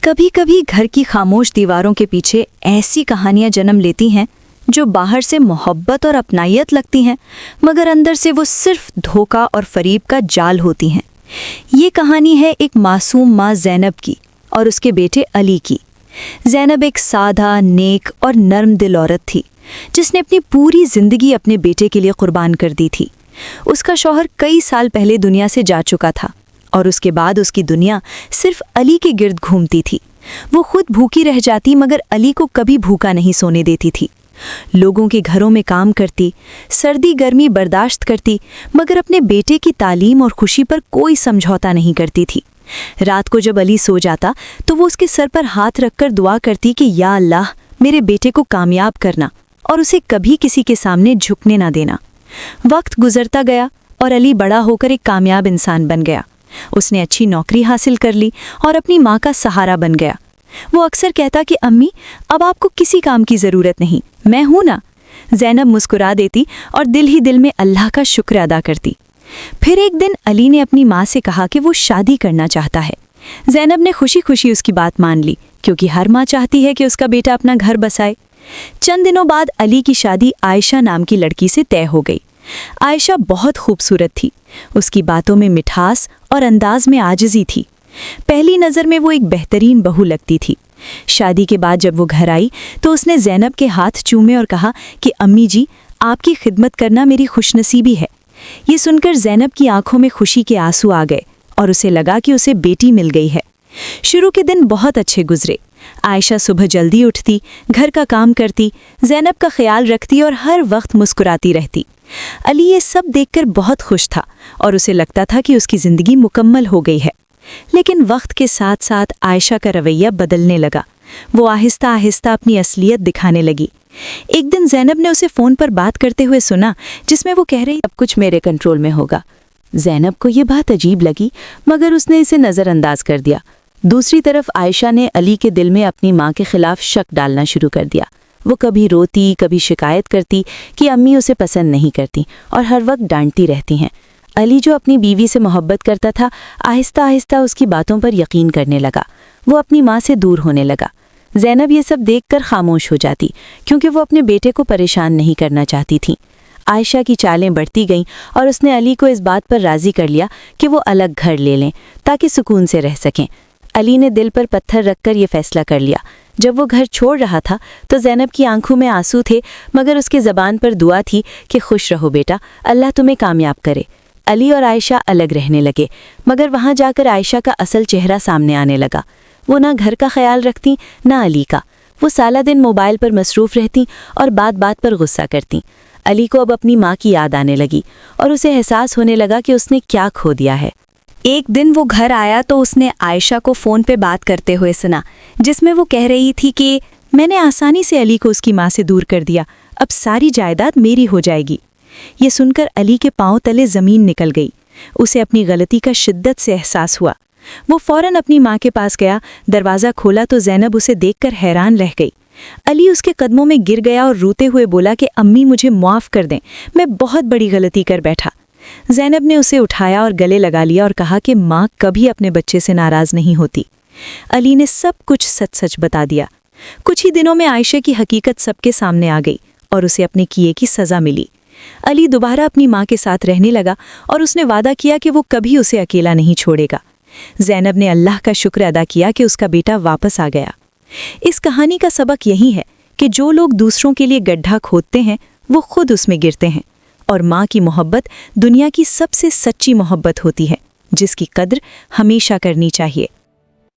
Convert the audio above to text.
کبھی کبھی گھر کی خاموش دیواروں کے پیچھے ایسی کہانیاں جنم لیتی ہیں جو باہر سے محبت اور اپنائیت لگتی ہیں، مگر اندر سے وہ صرف دھوکہ اور فریب کا جال ہوتی ہیں۔ یہ کہانی ہے ایک معصوم ماں زینب کی اور اس کے بیٹے علی کی۔ زینب ایک سادہ، نیک اور نرم دل عورت تھی جس نے اپنی پوری زندگی اپنے بیٹے کے لیے قربان کر دی تھی۔ اس کا شوہر کئی سال پہلے دنیا سے جا چکا تھا اور اس کے بعد اس کی دنیا صرف علی کے گرد گھومتی تھی۔ وہ خود بھوکی رہ جاتی مگر علی کو کبھی بھوکا نہیں سونے دیتی تھی۔ لوگوں کے گھروں میں کام کرتی، سردی گرمی برداشت کرتی، مگر اپنے بیٹے کی تعلیم اور خوشی پر کوئی سمجھوتا نہیں کرتی تھی۔ رات کو جب علی سو جاتا تو وہ اس کے سر پر ہاتھ رکھ کر دعا کرتی کہ یا اللہ میرے بیٹے کو کامیاب کرنا اور اسے کبھی کسی کے سامنے جھکنے نہ دینا۔ وقت گزرتا گیا اور علی بڑا ہو کر ایک کامیاب انسان بن گیا۔ اس نے اچھی نوکری حاصل کر لی اور اپنی ماں کا سہارا بن گیا۔ وہ اکثر کہتا کہ امی اب آپ کو کسی کام کی ضرورت نہیں، میں ہوں نا۔ زینب مسکرا دیتی اور دل ہی دل میں اللہ کا شکر ادا کرتی۔ پھر ایک دن علی نے اپنی ماں سے کہا کہ وہ شادی کرنا چاہتا ہے۔ زینب نے خوشی خوشی اس کی بات مان لی کیونکہ ہر ماں چاہتی ہے کہ اس کا بیٹا اپنا گھر بسائے۔ چند دنوں بعد علی کی شادی عائشہ نام کی لڑکی سے طے ہو گئی۔ عائشہ بہت خوبصورت تھی، اس کی باتوں میں مٹھاس اور انداز میں عاجزی تھی۔ پہلی نظر میں وہ ایک بہترین بہو لگتی تھی۔ شادی کے بعد جب وہ گھر آئی تو اس نے زینب کے ہاتھ چومے اور کہا کہ امی جی آپ کی خدمت کرنا میری خوش نصیبی ہے۔ یہ سن کر زینب کی آنکھوں میں خوشی کے آنسو آ گئے اور اسے لگا کہ اسے بیٹی مل گئی ہے۔ شروع کے دن بہت اچھے گزرے۔ عائشہ صبح جلدی اٹھتی، گھر کا کام کرتی، زینب کا خیال رکھتی اور ہر وقت مسکراتی رہتی۔ علی یہ سب دیکھ کر بہت خوش تھا اور اسے لگتا تھا کہ اس کی زندگی مکمل ہو گئی ہے۔ لیکن وقت کے ساتھ ساتھ عائشہ کا رویہ بدلنے لگا۔ وہ آہستہ آہستہ اپنی اصلیت دکھانے لگی۔ ایک دن زینب نے اسے فون پر بات کرتے ہوئے سنا جس میں وہ کہہ رہی سب کچھ میرے کنٹرول میں ہوگا۔ زینب کو یہ بات عجیب لگی مگر اس نے اسے نظر انداز کر دیا۔ دوسری طرف عائشہ نے علی کے دل میں اپنی ماں کے خلاف شک ڈالنا شروع کر دیا۔ وہ کبھی روتی، کبھی شکایت کرتی کہ امی اسے پسند نہیں کرتی اور ہر وقت ڈانٹتی رہتی ہیں۔ علی جو اپنی بیوی سے محبت کرتا تھا آہستہ آہستہ اس کی باتوں پر یقین کرنے لگا۔ وہ اپنی ماں سے دور ہونے لگا۔ زینب یہ سب دیکھ کر خاموش ہو جاتی کیونکہ وہ اپنے بیٹے کو پریشان نہیں کرنا چاہتی تھی۔ عائشہ کی چالیں بڑھتی گئیں اور اس نے علی کو اس بات پر راضی کر لیا کہ وہ الگ گھر لے لیں تاکہ سکون سے رہ سکیں۔ علی نے دل پر پتھر رکھ کر یہ فیصلہ کر لیا۔ جب وہ گھر چھوڑ رہا تھا تو زینب کی آنکھوں میں آنسو تھے مگر اس کی زبان پر دعا تھی کہ خوش رہو بیٹا، اللہ تمہیں کامیاب کرے۔ علی اور عائشہ الگ رہنے لگے مگر وہاں جا کر عائشہ کا اصل چہرہ سامنے آنے لگا۔ وہ نہ گھر کا خیال رکھتی نہ علی کا۔ وہ سالہ دن موبائل پر مصروف رہتی اور بات بات پر غصہ کرتی۔ علی کو اب اپنی ماں کی یاد آنے لگی اور اسے احساس ہونے لگا کہ اس نے کیا کھو دیا ہے۔ ایک دن وہ گھر آیا تو اس نے عائشہ کو فون پہ بات کرتے ہوئے سنا جس میں وہ کہہ رہی تھی کہ میں نے آسانی سے علی کو اس کی ماں سے دور کر دیا، اب ساری جائیداد میری ہو جائے گی۔ یہ سن کر علی کے پاؤں تلے زمین نکل گئی۔ اسے اپنی غلطی کا شدت سے احساس ہوا۔ وہ فوراً اپنی ماں کے پاس گیا، دروازہ کھولا تو زینب اسے دیکھ کر حیران رہ گئی۔ علی اس کے قدموں میں گر گیا اور روتے ہوئے بولا کہ امی مجھے معاف کر دیں، میں بہت بڑی غلطی کر بیٹھا۔ زینب نے اسے اٹھایا اور گلے لگا لیا اور کہا کہ ماں کبھی اپنے بچے سے ناراض نہیں ہوتی۔ علی نے سب کچھ سچ سچ بتا دیا۔ کچھ ہی دنوں میں عائشہ کی حقیقت سب کے سامنے آ گئی اور اسے اپنے کیے کی سزا ملی۔ علی دوبارہ اپنی ماں کے ساتھ رہنے لگا اور اس نے وعدہ کیا کہ وہ کبھی اسے اکیلا نہیں چھوڑے گا۔ زینب نے اللہ کا شکر ادا کیا کہ اس کا بیٹا واپس آ گیا۔ اس کہانی کا سبق یہی ہے کہ جو لوگ دوسروں کے لیے گڈھا کھودتے ہیں وہ خود اس میں گرتے ہیں، اور ماں کی محبت دنیا کی سب سے سچی محبت ہوتی ہے جس کی قدر ہمیشہ کرنی چاہیے۔